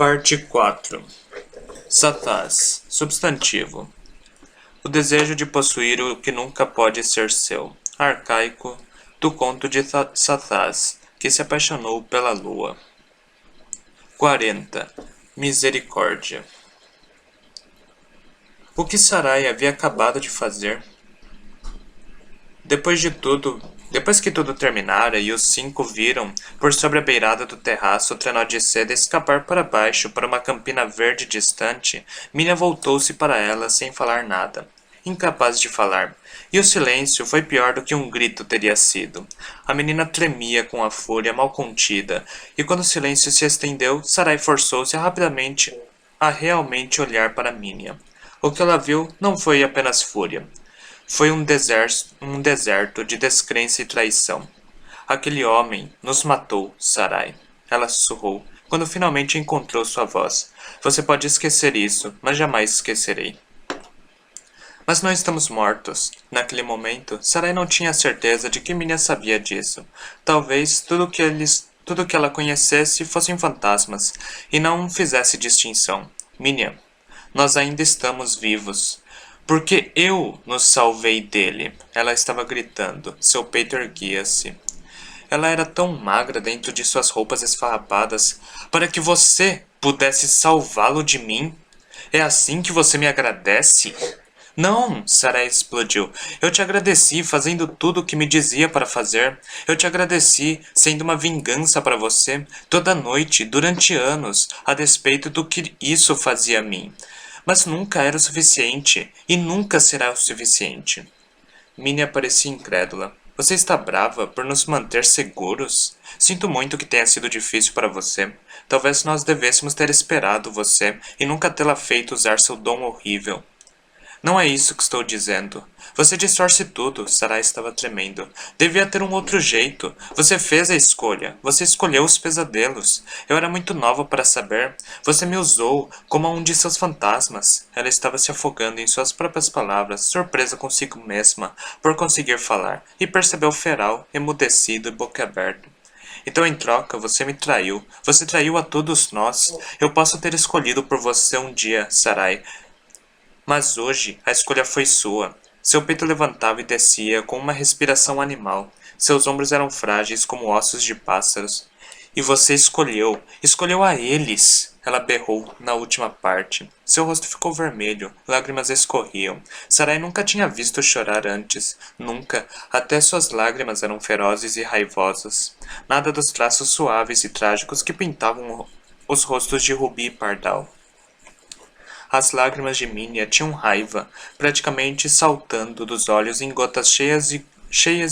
Parte 4. Satás. Substantivo. O desejo de possuir o que nunca pode ser seu. Arcaico, do conto de Satás, que se apaixonou pela lua. 40. Misericórdia. O que Sarai havia acabado de fazer? Depois que tudo terminara e os 5 viram, por sobre a beirada do terraço, o trenó de seda escapar para baixo para uma campina verde distante, Minia voltou-se para ela sem falar nada, incapaz de falar, e o silêncio foi pior do que um grito teria sido. A menina tremia com a fúria mal contida, e quando o silêncio se estendeu, Sarai forçou-se rapidamente a realmente olhar para Minia. O que ela viu não foi apenas fúria. Foi um deserto de descrença e traição. Aquele homem nos matou, Sarai. Ela sussurrou, quando finalmente encontrou sua voz. Você pode esquecer isso, mas jamais esquecerei. Mas não estamos mortos. Naquele momento, Sarai não tinha certeza de que Minia sabia disso. Talvez tudo que ela conhecesse fossem fantasmas, e não fizesse distinção. Minia, nós ainda estamos vivos. Porque eu nos salvei dele. Ela estava gritando. Seu peito erguia-se. Ela era tão magra dentro de suas roupas esfarrapadas. Para que você pudesse salvá-lo de mim? É assim que você me agradece? Não, Sarai explodiu. Eu te agradeci fazendo tudo o que me dizia para fazer. Eu te agradeci sendo uma vingança para você toda noite, durante anos, a despeito do que isso fazia a mim. Mas nunca era o suficiente, e nunca será o suficiente. Minnie parecia incrédula. Você está brava por nos manter seguros? Sinto muito que tenha sido difícil para você. Talvez nós devêssemos ter esperado você e nunca tê-la feito usar seu dom horrível. Não é isso que estou dizendo. Você distorce tudo. Sarai estava tremendo. Devia ter um outro jeito. Você fez a escolha. Você escolheu os pesadelos. Eu era muito nova para saber. Você me usou como um de seus fantasmas. Ela estava se afogando em suas próprias palavras, surpresa consigo mesma por conseguir falar, e percebeu Feral, emudecido e boquiaberto. Então, em troca, você me traiu. Você traiu a todos nós. Eu posso ter escolhido por você um dia, Sarai. Mas hoje a escolha foi sua. Seu peito levantava e descia com uma respiração animal. Seus ombros eram frágeis como ossos de pássaros. E você escolheu a eles! Ela berrou na última parte. Seu rosto ficou vermelho, lágrimas escorriam. Sarai nunca tinha visto chorar antes. Nunca. Até suas lágrimas eram ferozes e raivosas. Nada dos traços suaves e trágicos que pintavam os rostos de Rubi e Pardal. As lágrimas de Minia tinham raiva, praticamente saltando dos olhos em gotas cheias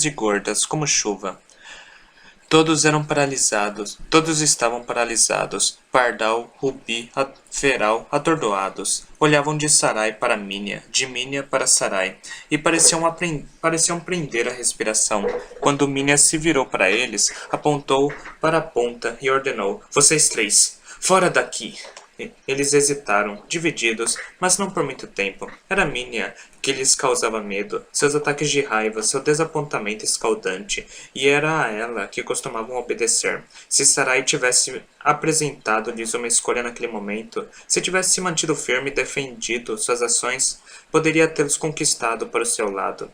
e gordas, como chuva. Todos eram paralisados, todos estavam paralisados. Pardal, Rubi, Feral, atordoados. Olhavam de Sarai para Minia, de Minia para Sarai, e pareciam prender a respiração. Quando Minia se virou para eles, apontou para a ponta e ordenou: Vocês 3, fora daqui! Eles hesitaram, divididos, mas não por muito tempo. Era Minia que lhes causava medo, seus ataques de raiva, seu desapontamento escaldante, e era a ela que costumavam obedecer. Se Sarai tivesse apresentado-lhes uma escolha naquele momento, se tivesse se mantido firme e defendido suas ações, poderia tê-los conquistado para o seu lado.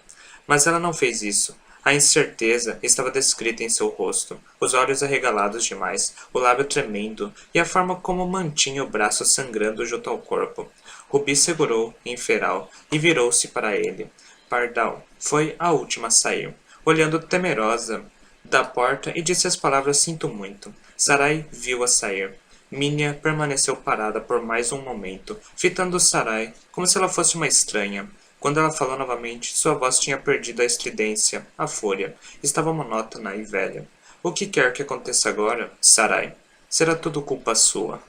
Mas ela não fez isso. A incerteza estava descrita em seu rosto, os olhos arregalados demais, o lábio tremendo e a forma como mantinha o braço sangrando junto ao corpo. Rubi segurou em Feral e virou-se para ele. Pardal foi a última a sair, olhando temerosa da porta e disse as palavras sinto muito. Sarai viu-a sair. Minia permaneceu parada por mais um momento, fitando Sarai como se ela fosse uma estranha. Quando ela falou novamente, sua voz tinha perdido a estridência, a fúria. Estava monótona e velha. O que quer que aconteça agora, Sarai? Será tudo culpa sua.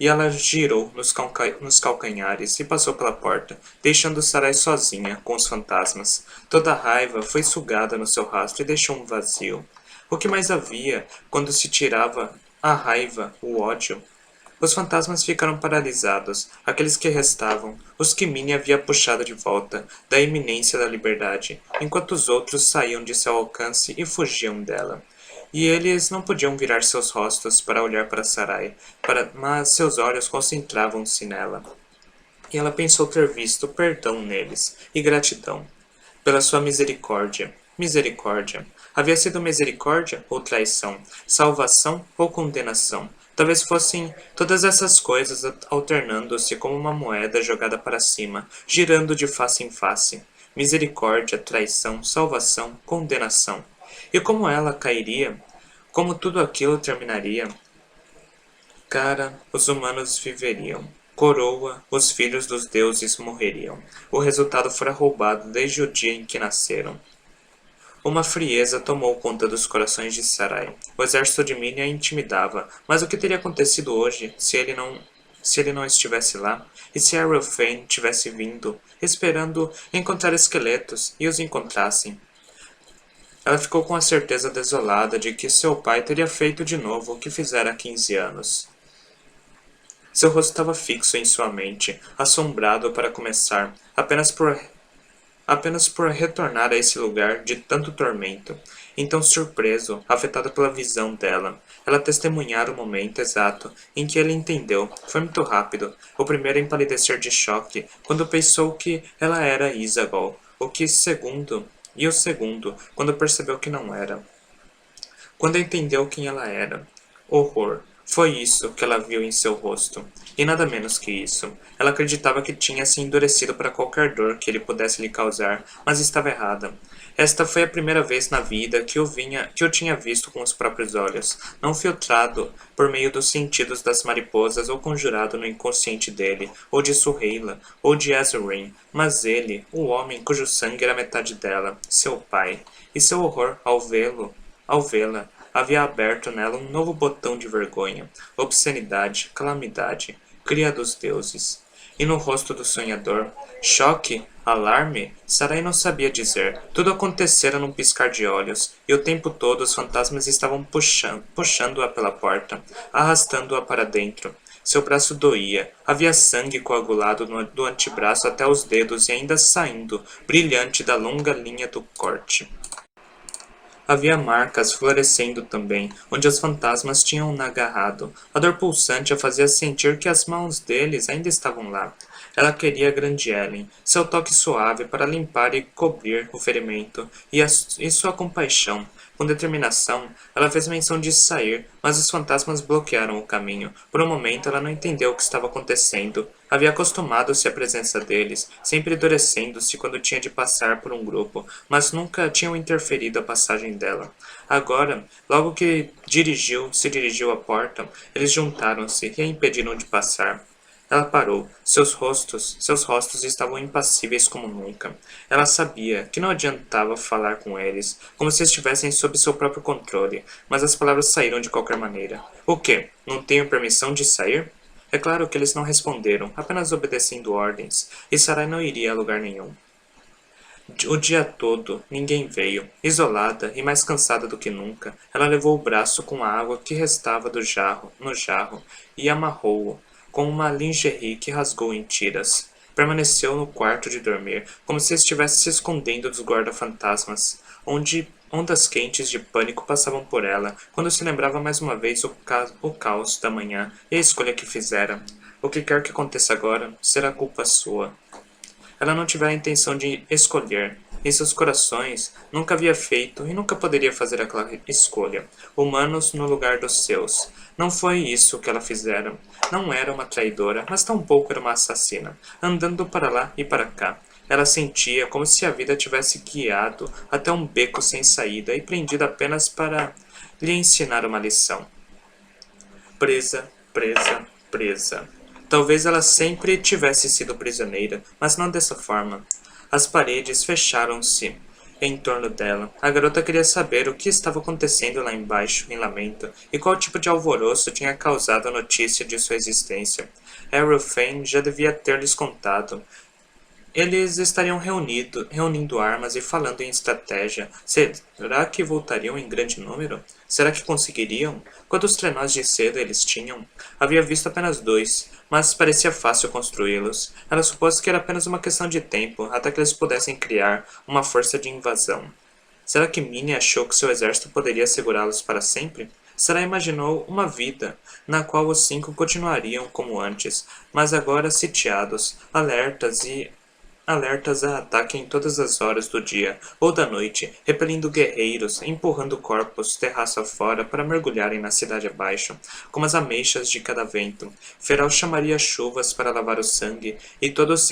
E ela girou nos calcanhares e passou pela porta, deixando Sarai sozinha com os fantasmas. Toda a raiva foi sugada no seu rastro e deixou um vazio. O que mais havia quando se tirava a raiva, o ódio? Os fantasmas ficaram paralisados, aqueles que restavam, os que Minnie havia puxado de volta, da iminência da liberdade, enquanto os outros saíam de seu alcance e fugiam dela. e eles não podiam virar seus rostos para olhar para Sarai, mas seus olhos concentravam-se nela. E ela pensou ter visto perdão neles e gratidão pela sua misericórdia. Misericórdia. Havia sido misericórdia ou traição? Salvação ou condenação? Talvez fossem todas essas coisas alternando-se como uma moeda jogada para cima, girando de face em face. Misericórdia, traição, salvação, condenação. E como ela cairia? Como tudo aquilo terminaria? Cara, os humanos viveriam. Coroa, os filhos dos deuses morreriam. O resultado fora roubado desde o dia em que nasceram. Uma frieza tomou conta dos corações de Sarai. O exército de Minia a intimidava, mas o que teria acontecido hoje se ele não estivesse lá? E se Arelfane tivesse vindo, esperando encontrar esqueletos, e os encontrassem? Ela ficou com a certeza desolada de que seu pai teria feito de novo o que fizera há 15 anos. Seu rosto estava fixo em sua mente, assombrado para começar, apenas por retornar a esse lugar de tanto tormento. Então, surpreso, afetado pela visão dela, ela testemunhara o momento exato em que ele entendeu. Foi muito rápido. O primeiro a empalidecer de choque, quando pensou que ela era Isabel, o segundo, quando percebeu que não era. Quando entendeu quem ela era. Horror. Foi isso que ela viu em seu rosto. E nada menos que isso. Ela acreditava que tinha se endurecido para qualquer dor que ele pudesse lhe causar, mas estava errada. Esta foi a primeira vez na vida que eu tinha visto com os próprios olhos, não filtrado por meio dos sentidos das mariposas ou conjurado no inconsciente dele, ou de Suheila, ou de Azurine, mas ele, o homem cujo sangue era metade dela, seu pai, e seu horror ao vê-la, havia aberto nela um novo botão de vergonha, obscenidade, calamidade, cria dos deuses. E no rosto do sonhador, choque, alarme, Sarai não sabia dizer. Tudo acontecera num piscar de olhos, e o tempo todo os fantasmas estavam puxando-a pela porta, arrastando-a para dentro. Seu braço doía, havia sangue coagulado do antebraço até os dedos e ainda saindo, brilhante da longa linha do corte. Havia marcas florescendo também, onde os fantasmas tinham-na agarrado. A dor pulsante a fazia sentir que as mãos deles ainda estavam lá. Ela queria a grande Ellen, seu toque suave para limpar e cobrir o ferimento, e sua compaixão. Com determinação, ela fez menção de sair, mas os fantasmas bloquearam o caminho. Por um momento ela não entendeu o que estava acontecendo. Havia acostumado-se à presença deles, sempre endurecendo-se quando tinha de passar por um grupo, mas nunca tinham interferido a passagem dela. Agora, logo que se dirigiu à porta, eles juntaram-se e a impediram de passar. Ela parou. Seus rostos estavam impassíveis como nunca. Ela sabia que não adiantava falar com eles, como se estivessem sob seu próprio controle, mas as palavras saíram de qualquer maneira. O quê? Não tenho permissão de sair? É claro que eles não responderam, apenas obedecendo ordens, e Sarai não iria a lugar nenhum. O dia todo, ninguém veio. Isolada e mais cansada do que nunca, ela levou o braço com a água que restava no jarro e amarrou-o com uma lingerie que rasgou em tiras. Permaneceu no quarto de dormir, como se estivesse se escondendo dos guarda-fantasmas, onde ondas quentes de pânico passavam por ela, quando se lembrava mais uma vez o caos da manhã e a escolha que fizera. O que quer que aconteça agora, será culpa sua. Ela não tivera a intenção de escolher. Em seus corações, nunca havia feito e nunca poderia fazer aquela escolha. Humanos no lugar dos seus. Não foi isso que ela fizera. Não era uma traidora, mas tampouco era uma assassina, andando para lá e para cá. Ela sentia como se a vida tivesse guiado até um beco sem saída e prendido apenas para lhe ensinar uma lição. Presa, presa, presa. Talvez ela sempre tivesse sido prisioneira, mas não dessa forma. As paredes fecharam-se em torno dela. A garota queria saber o que estava acontecendo lá embaixo, em Lamento, e qual tipo de alvoroço tinha causado a notícia de sua existência. Arelfane já devia ter-lhes contado. Eles estariam reunindo armas e falando em estratégia. Será que voltariam em grande número? Será que conseguiriam? Quantos trenós de seda eles tinham? Havia visto apenas 2, mas parecia fácil construí-los. Ela supôs que era apenas uma questão de tempo, até que eles pudessem criar uma força de invasão. Será que Minnie achou que seu exército poderia segurá-los para sempre? Sarah imaginou uma vida na qual os cinco continuariam como antes, mas agora sitiados, alertas a ataque em todas as horas do dia ou da noite, repelindo guerreiros, empurrando corpos terraço afora para mergulharem na cidade abaixo, como as ameixas de cada vento. Feral chamaria chuvas para lavar o sangue, e todos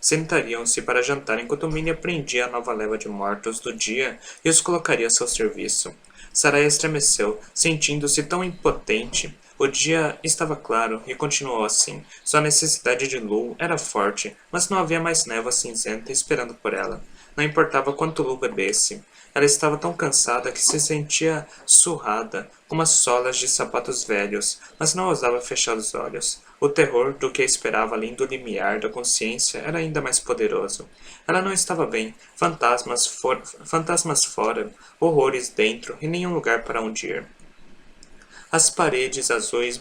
sentariam-se para jantar enquanto Minnie prendia a nova leva de mortos do dia e os colocaria a seu serviço. Sarai estremeceu, sentindo-se tão impotente. O dia estava claro e continuou assim. Sua necessidade de Lu era forte, mas não havia mais névoa cinzenta esperando por ela. Não importava quanto Lu bebesse. Ela estava tão cansada que se sentia surrada, com as solas de sapatos velhos, mas não ousava fechar os olhos. O terror do que esperava além do limiar da consciência era ainda mais poderoso. Ela não estava bem. Fantasmas fora, horrores dentro e nenhum lugar para onde ir. As paredes azuis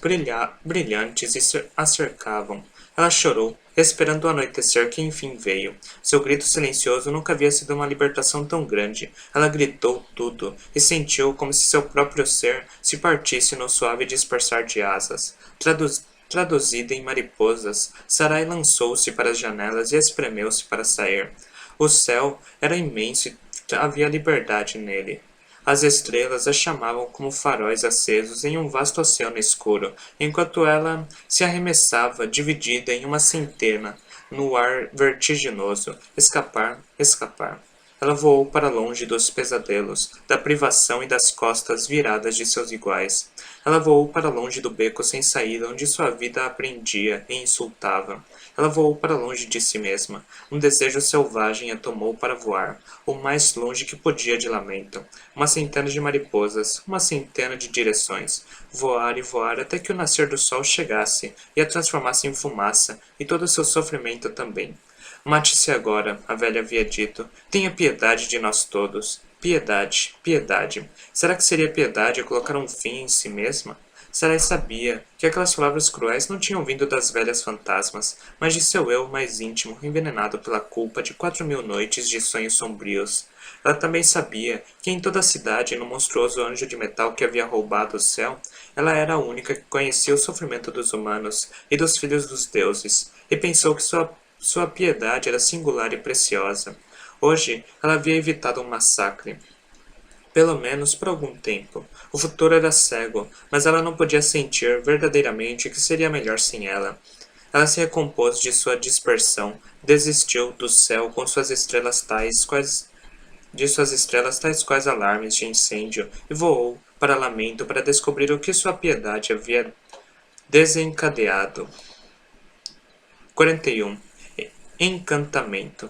brilhantes a cercavam. Ela chorou, esperando o anoitecer que enfim veio. Seu grito silencioso nunca havia sido uma libertação tão grande. Ela gritou tudo e sentiu como se seu próprio ser se partisse no suave dispersar de asas. Traduzida em mariposas, Sarai lançou-se para as janelas e espremeu-se para sair. O céu era imenso e havia liberdade nele. As estrelas a chamavam como faróis acesos em um vasto oceano escuro, enquanto ela se arremessava, dividida em uma centena, no ar vertiginoso. Escapar, escapar. Ela voou para longe dos pesadelos, da privação e das costas viradas de seus iguais. Ela voou para longe do beco sem saída onde sua vida a prendia e insultava. Ela voou para longe de si mesma. Um desejo selvagem a tomou para voar, o mais longe que podia de lamento. Uma centena de mariposas, uma centena de direções. Voar e voar até que o nascer do sol chegasse e a transformasse em fumaça, e todo o seu sofrimento também. Mate-se agora, a velha havia dito. Tenha piedade de nós todos. Piedade, piedade. Será que seria piedade colocar um fim em si mesma? Sarai sabia que aquelas palavras cruéis não tinham vindo das velhas fantasmas, mas de seu eu mais íntimo, envenenado pela culpa de 4.000 noites de sonhos sombrios. Ela também sabia que em toda a cidade, no monstruoso anjo de metal que havia roubado o céu, ela era a única que conhecia o sofrimento dos humanos e dos filhos dos deuses, e pensou que sua piedade era singular e preciosa. Hoje, ela havia evitado um massacre. Pelo menos por algum tempo. O futuro era cego, mas ela não podia sentir verdadeiramente que seria melhor sem ela. Ela se recompôs de sua dispersão, desistiu do céu com suas estrelas tais quais alarmes de incêndio, e voou para lamento para descobrir o que sua piedade havia desencadeado. 41. Encantamento.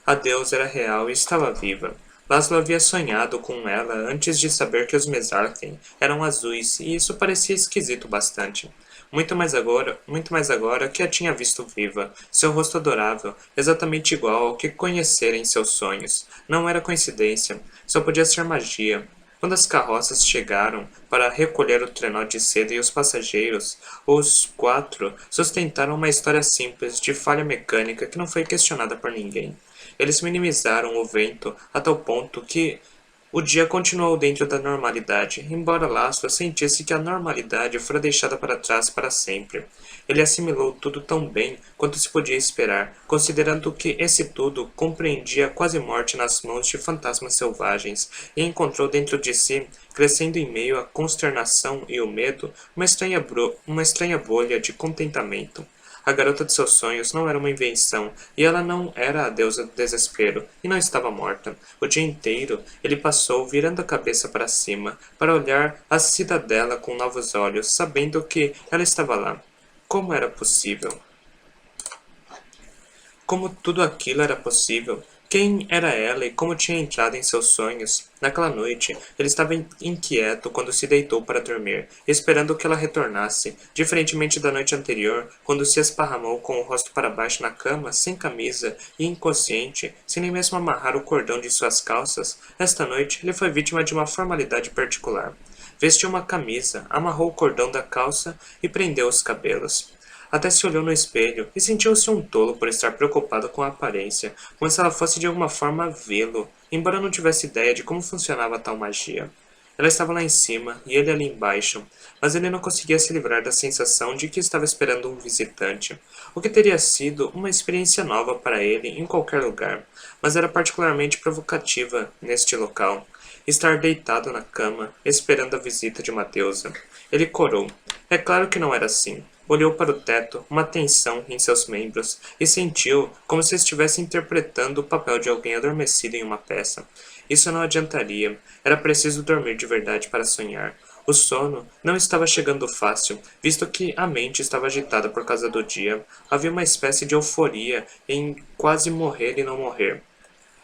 A deusa era real e estava viva. Laszlo havia sonhado com ela antes de saber que os Mesarken eram azuis, e isso parecia esquisito bastante. Muito mais agora que a tinha visto viva, seu rosto adorável, exatamente igual ao que conhecera em seus sonhos. Não era coincidência, só podia ser magia. Quando as carroças chegaram para recolher o trenó de seda e os passageiros, os quatro sustentaram uma história simples de falha mecânica que não foi questionada por ninguém. Eles minimizaram o vento a tal ponto que o dia continuou dentro da normalidade, embora Laszlo sentisse que a normalidade fora deixada para trás para sempre. Ele assimilou tudo tão bem quanto se podia esperar, considerando que esse tudo compreendia a quase morte nas mãos de fantasmas selvagens, e encontrou dentro de si, crescendo em meio à consternação e o medo, uma estranha bolha de contentamento. A garota de seus sonhos não era uma invenção, e ela não era a deusa do desespero, e não estava morta. O dia inteiro ele passou virando a cabeça para cima, para olhar a cidadela com novos olhos, sabendo que ela estava lá. Como era possível? Como tudo aquilo era possível? Quem era ela e como tinha entrado em seus sonhos? Naquela noite, ele estava inquieto quando se deitou para dormir, esperando que ela retornasse, diferentemente da noite anterior, quando se esparramou com o rosto para baixo na cama, sem camisa e inconsciente, sem nem mesmo amarrar o cordão de suas calças. Esta noite, ele foi vítima de uma formalidade particular. Vestiu uma camisa, amarrou o cordão da calça e prendeu os cabelos. Até se olhou no espelho e sentiu-se um tolo por estar preocupado com a aparência, como se ela fosse de alguma forma vê-lo, embora não tivesse ideia de como funcionava tal magia. Ela estava lá em cima e ele ali embaixo, mas ele não conseguia se livrar da sensação de que estava esperando um visitante, o que teria sido uma experiência nova para ele em qualquer lugar, mas era particularmente provocativa neste local. Estar deitado na cama, esperando a visita de uma deusa. Ele corou. É claro que não era assim. Olhou para o teto, uma tensão em seus membros, e sentiu como se estivesse interpretando o papel de alguém adormecido em uma peça. Isso não adiantaria. Era preciso dormir de verdade para sonhar. O sono não estava chegando fácil, visto que a mente estava agitada por causa do dia. Havia uma espécie de euforia em quase morrer e não morrer.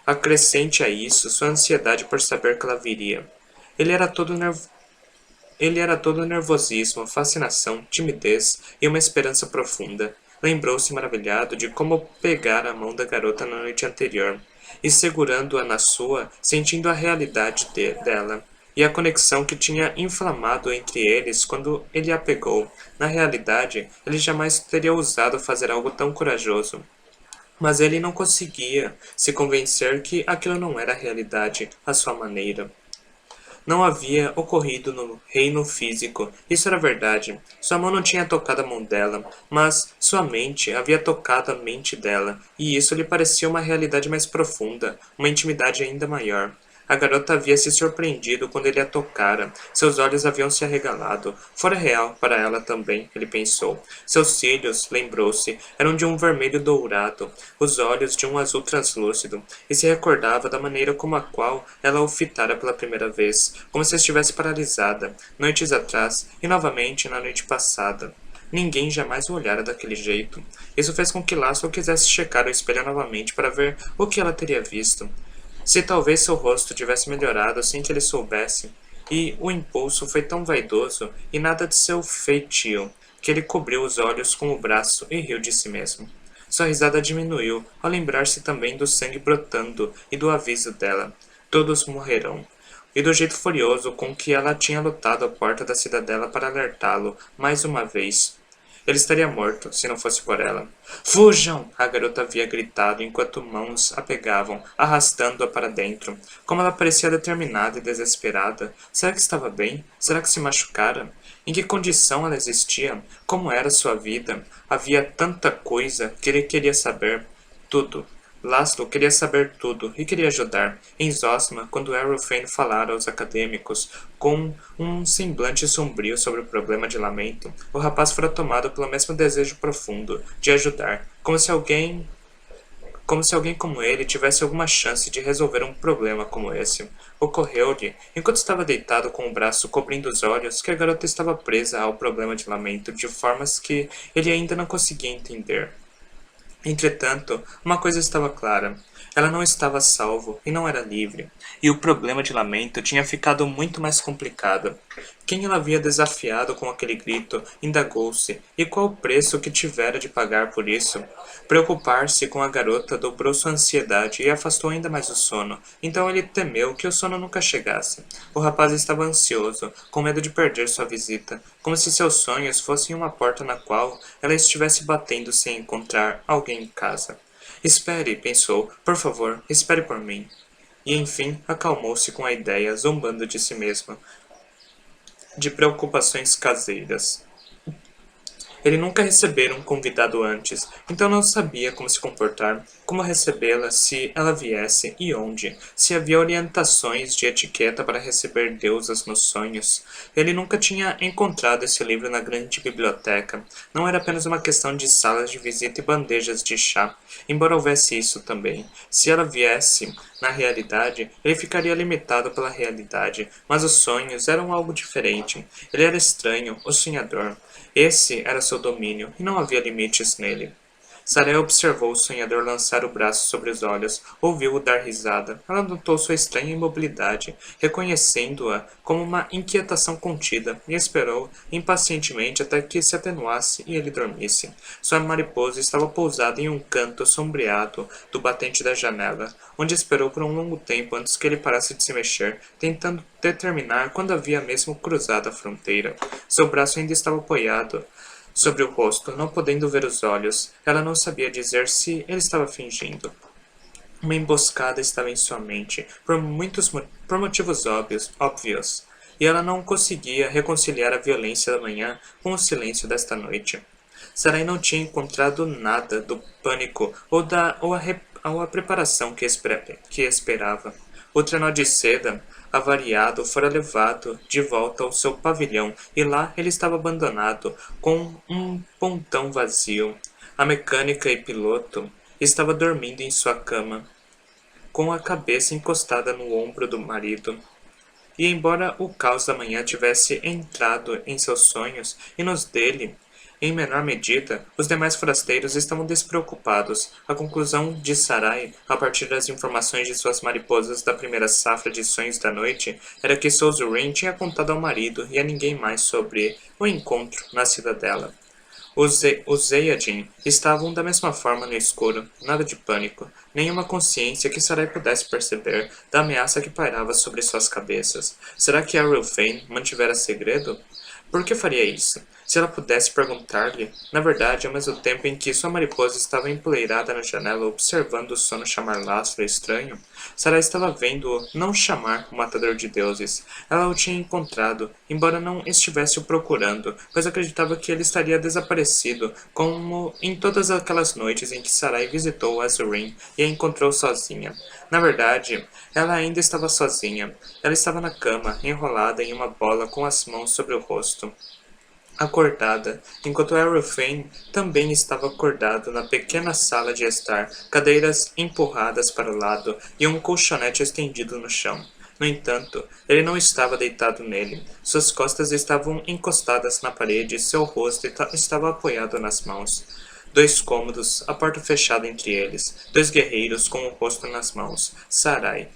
Acrescente a isso sua ansiedade por saber que ela viria. Ele era todo nervoso. Ele era todo nervosismo, fascinação, timidez e uma esperança profunda. Lembrou-se maravilhado de como pegara a mão da garota na noite anterior, e segurando-a na sua, sentindo a realidade dela, e a conexão que tinha inflamado entre eles quando ele a pegou. Na realidade, ele jamais teria ousado fazer algo tão corajoso. Mas ele não conseguia se convencer que aquilo não era realidade, à sua maneira. Não havia ocorrido no reino físico, isso era verdade. Sua mão não tinha tocado a mão dela, mas sua mente havia tocado a mente dela, e isso lhe parecia uma realidade mais profunda, uma intimidade ainda maior. A garota havia se surpreendido quando ele a tocara. Seus olhos haviam se arregalado. Fora real para ela também, ele pensou. Seus cílios, lembrou-se, eram de um vermelho dourado, os olhos de um azul translúcido, e se recordava da maneira como a qual ela o fitara pela primeira vez, como se estivesse paralisada, noites atrás e novamente na noite passada. Ninguém jamais o olhara daquele jeito. Isso fez com que Laszlo quisesse checar o espelho novamente para ver o que ela teria visto. Se talvez seu rosto tivesse melhorado sem que ele soubesse, e o impulso foi tão vaidoso e nada de seu feitio, que ele cobriu os olhos com o braço e riu de si mesmo. Sua risada diminuiu ao lembrar-se também do sangue brotando e do aviso dela. Todos morrerão. E do jeito furioso com que ela tinha lutado à porta da cidadela para alertá-lo, mais uma vez. Ele estaria morto, se não fosse por ela. Fujam! A garota havia gritado enquanto mãos a pegavam, arrastando-a para dentro. Como ela parecia determinada e desesperada. Será que estava bem? Será que se machucara? Em que condição ela existia? Como era sua vida? Havia tanta coisa que ele queria saber. Tudo. Laszlo queria saber tudo e queria ajudar. Em Zosma, quando Errolfein falara aos acadêmicos, com um semblante sombrio sobre o problema de lamento, o rapaz fora tomado pelo mesmo desejo profundo de ajudar, como se alguém como ele tivesse alguma chance de resolver um problema como esse. Ocorreu-lhe, enquanto estava deitado com o braço cobrindo os olhos, que a garota estava presa ao problema de lamento de formas que ele ainda não conseguia entender. Entretanto, uma coisa estava clara. Ela não estava a salvo e não era livre, e o problema de lamento tinha ficado muito mais complicado. Quem ela havia desafiado com aquele grito, indagou-se, e qual o preço que tivera de pagar por isso? Preocupar-se com a garota dobrou sua ansiedade e afastou ainda mais o sono, então ele temeu que o sono nunca chegasse. O rapaz estava ansioso, com medo de perder sua visita, como se seus sonhos fossem uma porta na qual ela estivesse batendo sem encontrar alguém em casa. Espere, pensou, por favor, espere por mim. E enfim, acalmou-se com a ideia, zombando de si mesma, de preocupações caseiras. Ele nunca recebera um convidado antes, então não sabia como se comportar, como recebê-la se ela viesse e onde, se havia orientações de etiqueta para receber deusas nos sonhos. Ele nunca tinha encontrado esse livro na grande biblioteca. Não era apenas uma questão de salas de visita e bandejas de chá, embora houvesse isso também. Se ela viesse, na realidade, ele ficaria limitado pela realidade, mas os sonhos eram algo diferente. Ele era estranho, o sonhador. Esse era seu domínio, e não havia limites nele. Sarah observou o sonhador lançar o braço sobre os olhos, ouviu-o dar risada. Ela notou sua estranha imobilidade, reconhecendo-a como uma inquietação contida, e esperou impacientemente até que se atenuasse e ele dormisse. Sua mariposa estava pousada em um canto sombreado do batente da janela, onde esperou por um longo tempo antes que ele parasse de se mexer, tentando determinar quando havia mesmo cruzado a fronteira. Seu braço ainda estava apoiado sobre o rosto, não podendo ver os olhos. Ela não sabia dizer se ele estava fingindo. Uma emboscada estava em sua mente, por motivos óbvios, e ela não conseguia reconciliar a violência da manhã com o silêncio desta noite. Sarai não tinha encontrado nada do pânico ou a preparação que esperava. O trenó de seda, avariado, fora levado de volta ao seu pavilhão e lá ele estava abandonado, com um pontão vazio. A mecânica e piloto estava dormindo em sua cama, com a cabeça encostada no ombro do marido. E embora o caos da manhã tivesse entrado em seus sonhos e nos dele, em menor medida, os demais forasteiros estavam despreocupados. A conclusão de Sarai, a partir das informações de suas mariposas da primeira safra de sonhos da noite, era que Souzurin tinha contado ao marido e a ninguém mais sobre o encontro na cidadela. Os Zeyadin estavam da mesma forma no escuro, nada de pânico, nenhuma consciência que Sarai pudesse perceber da ameaça que pairava sobre suas cabeças. Será que Arulfane mantivera segredo? Por que faria isso? Se ela pudesse perguntar-lhe, na verdade, ao mesmo tempo em que sua mariposa estava empoleirada na janela observando o sono chamar lastro estranho, Sarah estava vendo-o não chamar o matador de deuses. Ela o tinha encontrado, embora não estivesse o procurando, pois acreditava que ele estaria desaparecido, como em todas aquelas noites em que Sarai visitou Azurin e a encontrou sozinha. Na verdade, ela ainda estava sozinha. Ela estava na cama, enrolada em uma bola com as mãos sobre o rosto, acordada, enquanto Arulfane também estava acordado na pequena sala de estar, cadeiras empurradas para o lado e um colchonete estendido no chão. No entanto, ele não estava deitado nele. Suas costas estavam encostadas na parede e seu rosto estava apoiado nas mãos. Dois cômodos, a porta fechada entre eles, dois guerreiros com o rosto nas mãos. Sarai,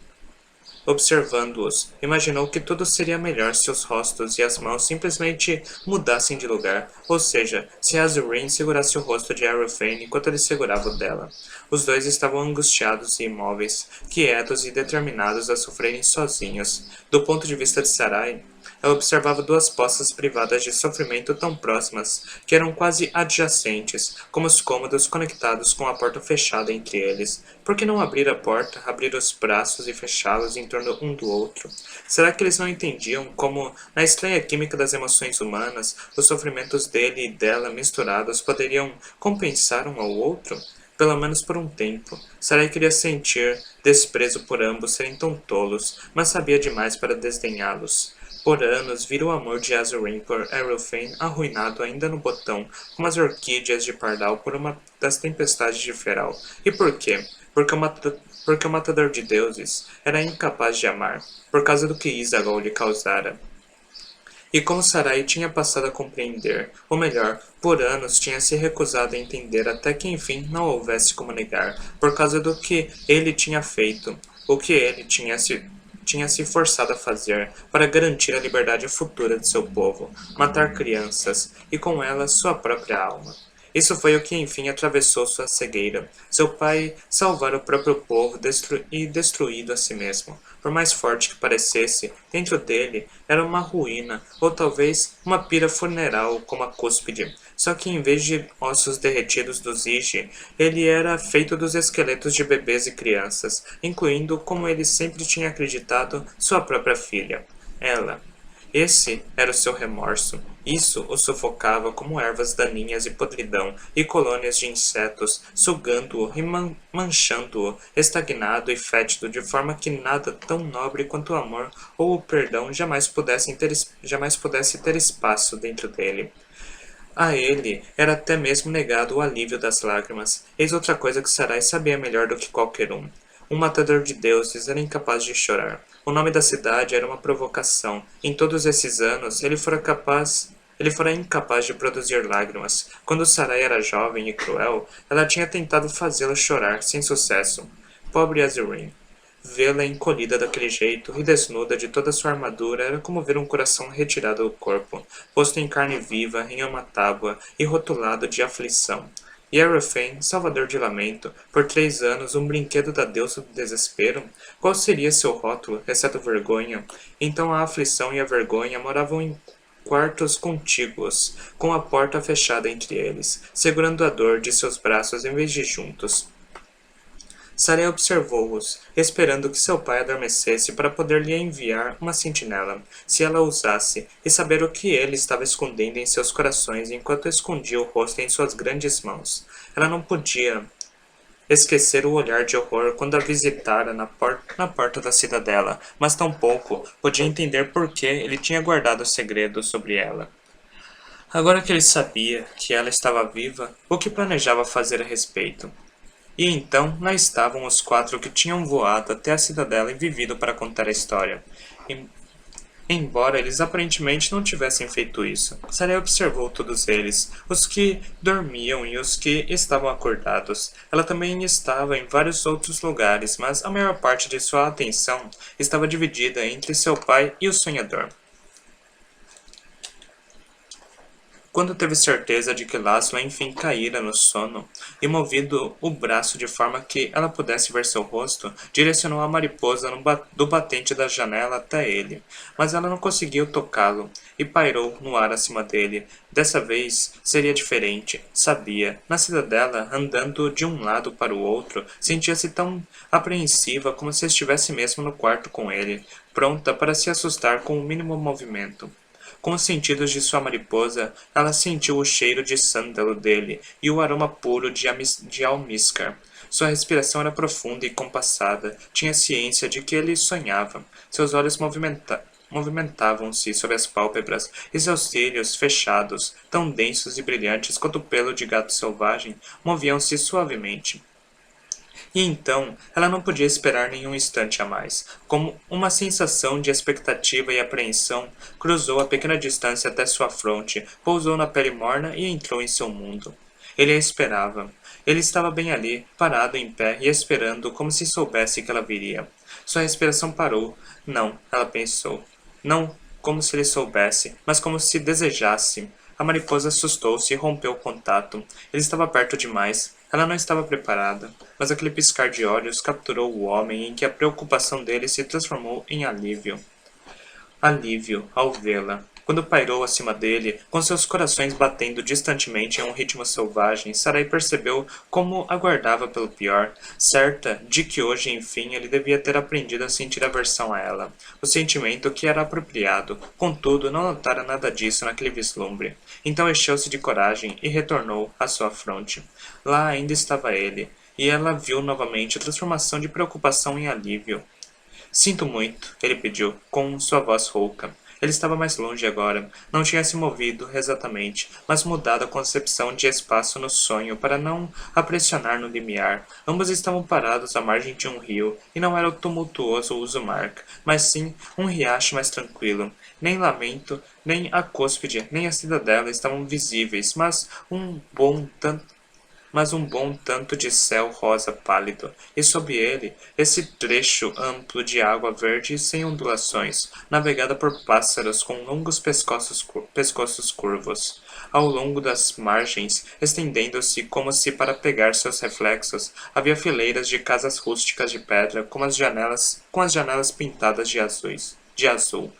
observando-os, imaginou que tudo seria melhor se os rostos e as mãos simplesmente mudassem de lugar, ou seja, se Azurin segurasse o rosto de Arulfane enquanto ele segurava o dela. Os dois estavam angustiados e imóveis, quietos e determinados a sofrerem sozinhos. Do ponto de vista de Sarai, ela observava duas poças privadas de sofrimento tão próximas que eram quase adjacentes, como os cômodos conectados com a porta fechada entre eles. Por que não abrir a porta, abrir os braços e fechá-los em torno um do outro? Será que eles não entendiam como, na estranha química das emoções humanas, os sofrimentos dele e dela misturados poderiam compensar um ao outro? Pelo menos por um tempo. Sarai queria sentir desprezo por ambos serem tão tolos, mas sabia demais para desdenhá-los. Por anos, vira o amor de Azurin por Arulfane arruinado ainda no botão, como as orquídeas de pardal por uma das tempestades de feral. E por quê? Porque o matador de deuses era incapaz de amar, por causa do que Isagol lhe causara. E como Sarai tinha passado a compreender, ou melhor, por anos tinha se recusado a entender até que enfim não houvesse como negar, por causa do que ele tinha feito, o que ele tinha se forçado a fazer para garantir a liberdade futura de seu povo, matar crianças, e com elas sua própria alma. Isso foi o que enfim atravessou sua cegueira. Seu pai salvara o próprio povo e destruído a si mesmo. Por mais forte que parecesse, dentro dele era uma ruína, ou talvez uma pira funeral como a cúspide. Só que em vez de ossos derretidos do Zige, ele era feito dos esqueletos de bebês e crianças, incluindo, como ele sempre tinha acreditado, sua própria filha. Ela. Esse era o seu remorso. Isso o sufocava como ervas daninhas e podridão e colônias de insetos, sugando-o e manchando-o, estagnado e fétido de forma que nada tão nobre quanto o amor ou o perdão jamais pudesse ter espaço dentro dele. A ele era até mesmo negado o alívio das lágrimas. Eis outra coisa que Sarai sabia melhor do que qualquer um. Um matador de deuses era incapaz de chorar. O nome da cidade era uma provocação. Em todos esses anos, ele fora incapaz de produzir lágrimas. Quando Sarai era jovem e cruel, ela tinha tentado fazê-lo chorar, sem sucesso. Pobre Azurin. Vê-la encolhida daquele jeito e desnuda de toda sua armadura era como ver um coração retirado do corpo, posto em carne viva em uma tábua e rotulado de aflição. E Arulfane, salvador de lamento, por 3 anos um brinquedo da deusa do desespero? Qual seria seu rótulo, exceto vergonha? Então a aflição e a vergonha moravam quartos contíguos, com a porta fechada entre eles, segurando a dor de seus braços em vez de juntos. Sarah observou-os, esperando que seu pai adormecesse para poder lhe enviar uma sentinela, se ela ousasse, e saber o que ele estava escondendo em seus corações enquanto escondia o rosto em suas grandes mãos. Ela não podia esquecer o olhar de horror quando a visitara na porta da cidadela, mas tampouco podia entender por que ele tinha guardado o segredo sobre ela. Agora que ele sabia que ela estava viva, o que planejava fazer a respeito? E então lá estavam os quatro que tinham voado até a cidadela e vivido para contar a história. Embora eles aparentemente não tivessem feito isso, Sarah observou todos eles, os que dormiam e os que estavam acordados. Ela também estava em vários outros lugares, mas a maior parte de sua atenção estava dividida entre seu pai e o sonhador. Quando teve certeza de que Laszlo enfim caíra no sono, e movido o braço de forma que ela pudesse ver seu rosto, direcionou a mariposa do batente da janela até ele. Mas ela não conseguiu tocá-lo, e pairou no ar acima dele. Dessa vez seria diferente, sabia. Na cidadela, andando de um lado para o outro, sentia-se tão apreensiva como se estivesse mesmo no quarto com ele, pronta para se assustar com o mínimo movimento. Com os sentidos de sua mariposa, ela sentiu o cheiro de sândalo dele e o aroma puro de almíscar. Sua respiração era profunda e compassada. Tinha ciência de que ele sonhava. Seus olhos movimentavam-se sob as pálpebras, e seus cílios fechados, tão densos e brilhantes quanto o pelo de gato selvagem, moviam-se suavemente. E então, ela não podia esperar nenhum instante a mais. Como uma sensação de expectativa e apreensão, cruzou a pequena distância até sua fronte, pousou na pele morna e entrou em seu mundo. Ele a esperava. Ele estava bem ali, parado em pé e esperando como se soubesse que ela viria. Sua respiração parou. Não, ela pensou. Não como se ele soubesse, mas como se desejasse. A mariposa assustou-se e rompeu o contato. Ele estava perto demais. Ela não estava preparada, mas aquele piscar de olhos capturou o homem em que a preocupação dele se transformou em alívio. Alívio ao vê-la. Quando pairou acima dele, com seus corações batendo distantemente em um ritmo selvagem, Sarai percebeu como aguardava pelo pior, certa de que hoje, enfim, ele devia ter aprendido a sentir aversão a ela, o sentimento que era apropriado. Contudo, não notara nada disso naquele vislumbre. Então encheu-se de coragem e retornou à sua fronte. Lá ainda estava ele, e ela viu novamente a transformação de preocupação em alívio. Sinto muito, ele pediu, com sua voz rouca. Ele estava mais longe agora. Não tinha se movido exatamente, mas mudado a concepção de espaço no sonho para não a pressionar no limiar. Ambos estavam parados à margem de um rio, e não era o tumultuoso Usumark, mas sim um riacho mais tranquilo. Nem Lamento, nem a cúspide, nem a cidadela estavam visíveis, mas um bom tanto de céu rosa pálido, e sob ele, esse trecho amplo de água verde sem ondulações, navegada por pássaros com longos pescoços curvos. Ao longo das margens, estendendo-se como se para pegar seus reflexos, havia fileiras de casas rústicas de pedra com as janelas pintadas de azul.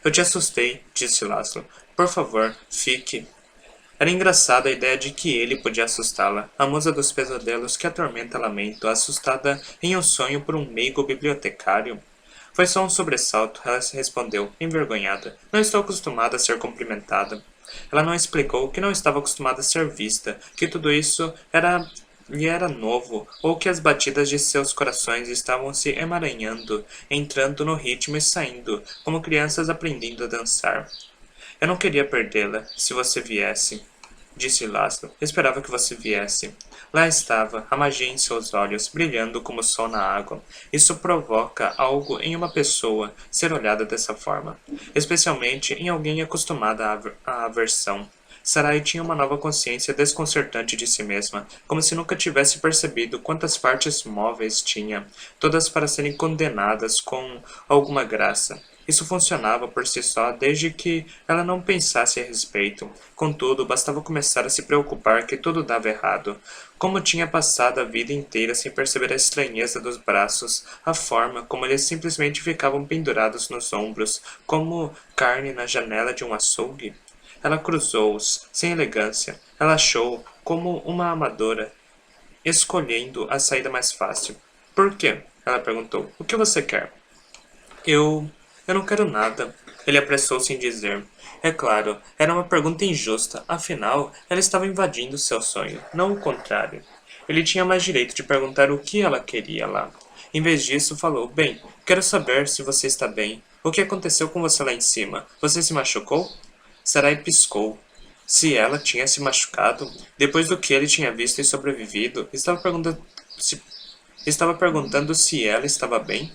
Eu te assustei, disse Laszlo. Por favor, fique. Era engraçada a ideia de que ele podia assustá-la, a musa dos pesadelos que atormenta Lamento, assustada em um sonho por um meigo bibliotecário. Foi só um sobressalto, ela se respondeu, envergonhada. Não estou acostumada a ser cumprimentada. Ela não explicou que não estava acostumada a ser vista, que tudo isso lhe era novo, ou que as batidas de seus corações estavam se emaranhando, entrando no ritmo e saindo, como crianças aprendendo a dançar. Eu não queria perdê-la, se você viesse, disse Laszlo. Esperava que você viesse. Lá estava, a magia em seus olhos, brilhando como o sol na água. Isso provoca algo em uma pessoa ser olhada dessa forma, especialmente em alguém acostumada à aversão. Sarai tinha uma nova consciência desconcertante de si mesma, como se nunca tivesse percebido quantas partes móveis tinha, todas para serem condenadas com alguma graça. Isso funcionava por si só desde que ela não pensasse a respeito. Contudo, bastava começar a se preocupar que tudo dava errado. Como tinha passado a vida inteira sem perceber a estranheza dos braços, a forma como eles simplesmente ficavam pendurados nos ombros, como carne na janela de um açougue. Ela cruzou-os, sem elegância. Ela achou como uma amadora, escolhendo a saída mais fácil. Por quê? Ela perguntou. O que você quer? Eu. Eu não quero nada. Ele apressou-se em dizer. É claro, era uma pergunta injusta, afinal, ela estava invadindo seu sonho, não o contrário. Ele tinha mais direito de perguntar o que ela queria lá. Em vez disso, falou: Bem, quero saber se você está bem. O que aconteceu com você lá em cima? Você se machucou? Sarai piscou. Se ela tinha se machucado, depois do que ele tinha visto e sobrevivido, estava perguntando se ela estava bem.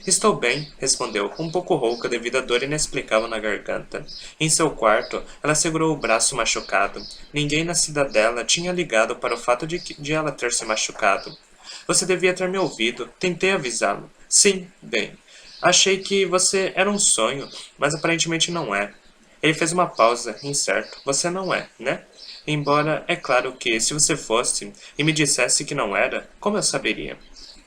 Estou bem, respondeu, um pouco rouca devido à dor inexplicável na garganta. Em seu quarto, ela segurou o braço machucado. Ninguém na cidadela tinha ligado para o fato de ela ter se machucado. Você devia ter me ouvido. Tentei avisá-lo. Sim, bem. Achei que você era um sonho, mas aparentemente não é. Ele fez uma pausa, incerto. Você não é, né? Embora, é claro que, se você fosse e me dissesse que não era, como eu saberia?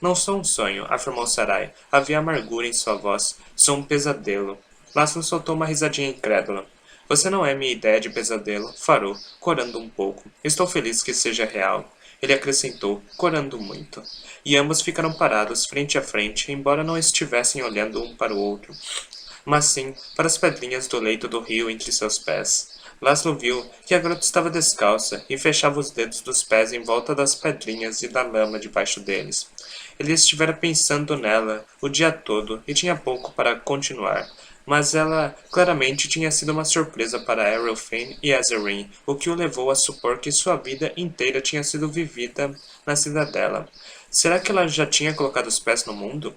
Não sou um sonho, afirmou Sarai. Havia amargura em sua voz. Sou um pesadelo. Laszlo soltou uma risadinha incrédula. Você não é minha ideia de pesadelo, farou, corando um pouco. Estou feliz que seja real. Ele acrescentou, corando muito. E ambos ficaram parados frente a frente, embora não estivessem olhando um para o outro, mas sim para as pedrinhas do leito do rio entre seus pés. Laszlo viu que a garota estava descalça e fechava os dedos dos pés em volta das pedrinhas e da lama debaixo deles. Ele estivera pensando nela o dia todo e tinha pouco para continuar. Mas ela claramente tinha sido uma surpresa para Aerofane e Azerin, o que o levou a supor que sua vida inteira tinha sido vivida na cidadela. Será que ela já tinha colocado os pés no mundo?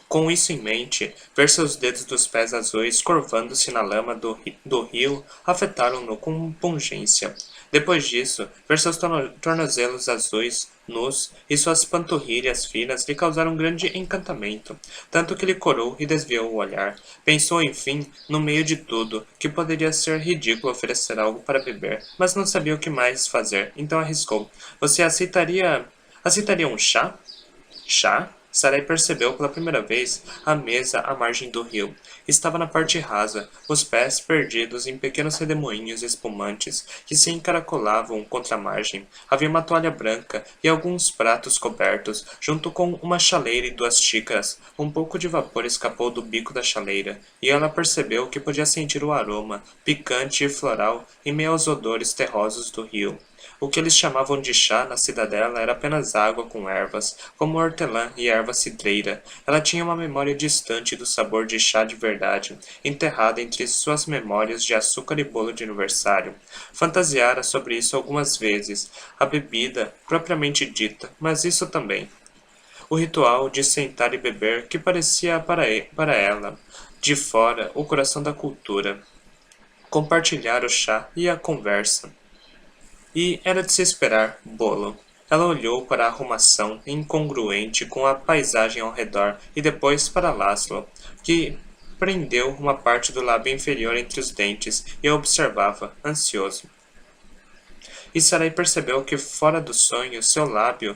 Com isso em mente, ver seus dedos dos pés azuis curvando-se na lama do rio afetaram-no com pungência. Depois disso, ver seus tornozelos azuis, nus, e suas panturrilhas finas lhe causaram grande encantamento, tanto que ele corou e desviou o olhar. Pensou, enfim, no meio de tudo, que poderia ser ridículo oferecer algo para beber, mas não sabia o que mais fazer, então arriscou. Você aceitaria um chá? Chá? Sarai percebeu pela primeira vez a mesa à margem do rio. Estava na parte rasa, os pés perdidos em pequenos redemoinhos espumantes que se encaracolavam contra a margem. Havia uma toalha branca e alguns pratos cobertos, junto com uma chaleira e 2 xícaras. Um pouco de vapor escapou do bico da chaleira, e ela percebeu que podia sentir o aroma, picante e floral, em meio aos odores terrosos do rio. O que eles chamavam de chá na cidadela era apenas água com ervas, como hortelã e erva cidreira. Ela tinha uma memória distante do sabor de chá de verdade, enterrada entre suas memórias de açúcar e bolo de aniversário. Fantasiara sobre isso algumas vezes, a bebida, propriamente dita, mas isso também. O ritual de sentar e beber que parecia para ela, de fora, o coração da cultura. Compartilhar o chá e a conversa. E era de se esperar, bolo. Ela olhou para a arrumação incongruente com a paisagem ao redor e depois para Laszlo, que prendeu uma parte do lábio inferior entre os dentes e a observava, ansioso. E Sarai percebeu que fora do sonho seu lábio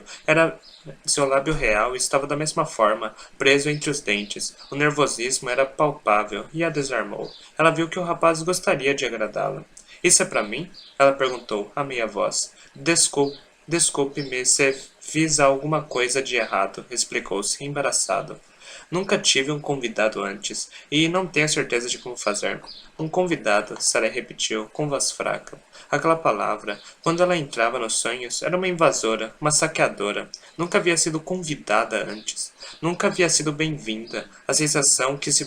real estava da mesma forma, preso entre os dentes. O nervosismo era palpável e a desarmou. Ela viu que o rapaz gostaria de agradá-la. Isso é para mim? Ela perguntou, a meia voz. Desculpe-me se fiz alguma coisa de errado, explicou-se, embaraçado. Nunca tive um convidado antes, e não tenho certeza de como fazer. Um convidado, Sarah repetiu, com voz fraca. Aquela palavra, quando ela entrava nos sonhos, era uma invasora, uma saqueadora. Nunca havia sido convidada antes. Nunca havia sido bem-vinda. A sensação que se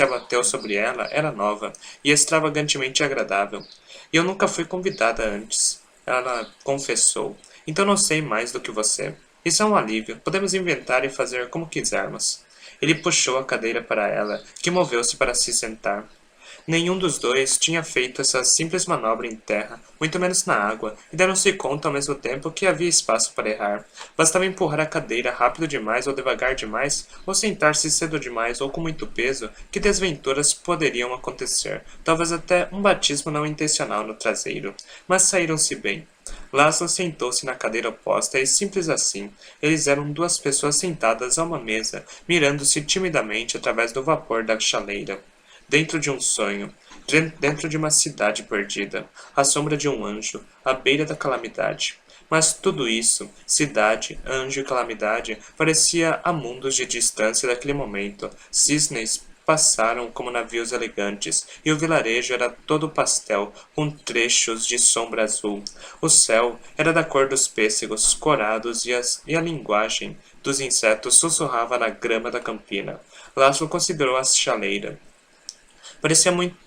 abateu sobre ela era nova e extravagantemente agradável. E eu nunca fui convidada antes, ela confessou. Então não sei mais do que você. Isso é um alívio. Podemos inventar e fazer como quisermos. Ele puxou a cadeira para ela, que moveu-se para se sentar. Nenhum dos dois tinha feito essa simples manobra em terra, muito menos na água, e deram-se conta ao mesmo tempo que havia espaço para errar. Bastava empurrar a cadeira rápido demais ou devagar demais, ou sentar-se cedo demais ou com muito peso, que desventuras poderiam acontecer, talvez até um batismo não intencional no traseiro. Mas saíram-se bem. Laszlo sentou-se na cadeira oposta e simples assim. Eles eram duas pessoas sentadas a uma mesa, mirando-se timidamente através do vapor da chaleira. Dentro de um sonho, dentro de uma cidade perdida, à sombra de um anjo, à beira da calamidade. Mas tudo isso, cidade, anjo e calamidade, parecia a mundos de distância daquele momento. Cisnes passaram como navios elegantes, e o vilarejo era todo pastel, com trechos de sombra azul. O céu era da cor dos pêssegos corados e a linguagem dos insetos sussurrava na grama da campina. Laszlo considerou a chaleira.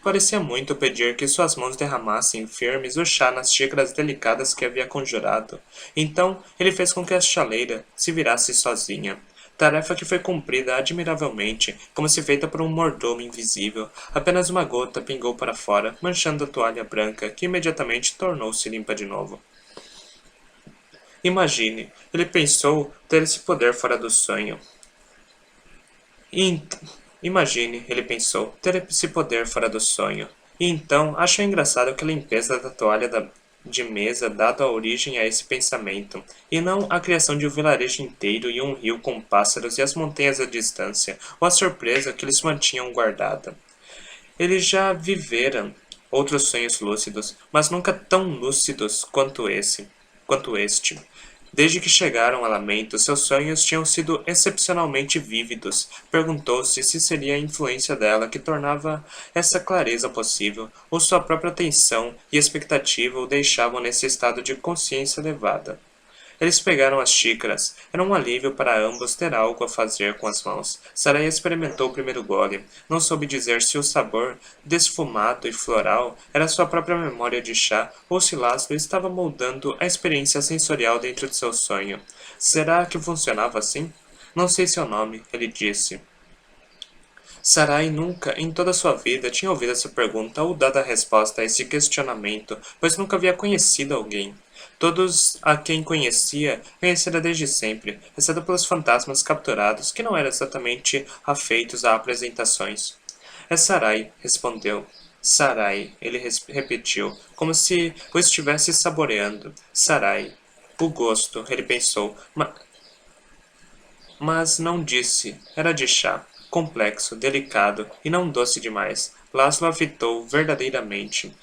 Parecia muito pedir que suas mãos derramassem firmes o chá nas xícaras delicadas que havia conjurado. Então, ele fez com que a chaleira se virasse sozinha. Tarefa que foi cumprida admiravelmente, como se feita por um mordomo invisível. Apenas uma gota pingou para fora, manchando a toalha branca, que imediatamente tornou-se limpa de novo. Imagine, ele pensou ter esse poder fora do sonho. E Imagine, ele pensou, ter esse poder fora do sonho. E então achou engraçado que a limpeza da toalha de mesa dado a origem a esse pensamento, e não a criação de um vilarejo inteiro e um rio com pássaros e as montanhas à distância, ou a surpresa que eles mantinham guardada. Ele já vivera outros sonhos lúcidos, mas nunca tão lúcidos quanto este. Desde que chegaram a Lamento, seus sonhos tinham sido excepcionalmente vívidos. Perguntou-se se seria a influência dela que tornava essa clareza possível, ou sua própria atenção e expectativa o deixavam nesse estado de consciência elevada. Eles pegaram as xícaras. Era um alívio para ambos ter algo a fazer com as mãos. Sarai experimentou o primeiro gole. Não soube dizer se o sabor, desfumado e floral, era sua própria memória de chá ou se Laszlo estava moldando a experiência sensorial dentro de seu sonho. Será que funcionava assim? Não sei seu nome, ele disse. Sarai nunca, em toda sua vida, tinha ouvido essa pergunta ou dado a resposta a esse questionamento, pois nunca havia conhecido alguém. Todos a quem conhecera desde sempre, exceto pelos fantasmas capturados, que não eram exatamente afeitos a apresentações. É Sarai, respondeu. Sarai, ele repetiu, como se o estivesse saboreando. Sarai. O gosto, ele pensou, mas não disse. Era de chá, complexo, delicado e não doce demais. Laszlo a fitou verdadeiramente.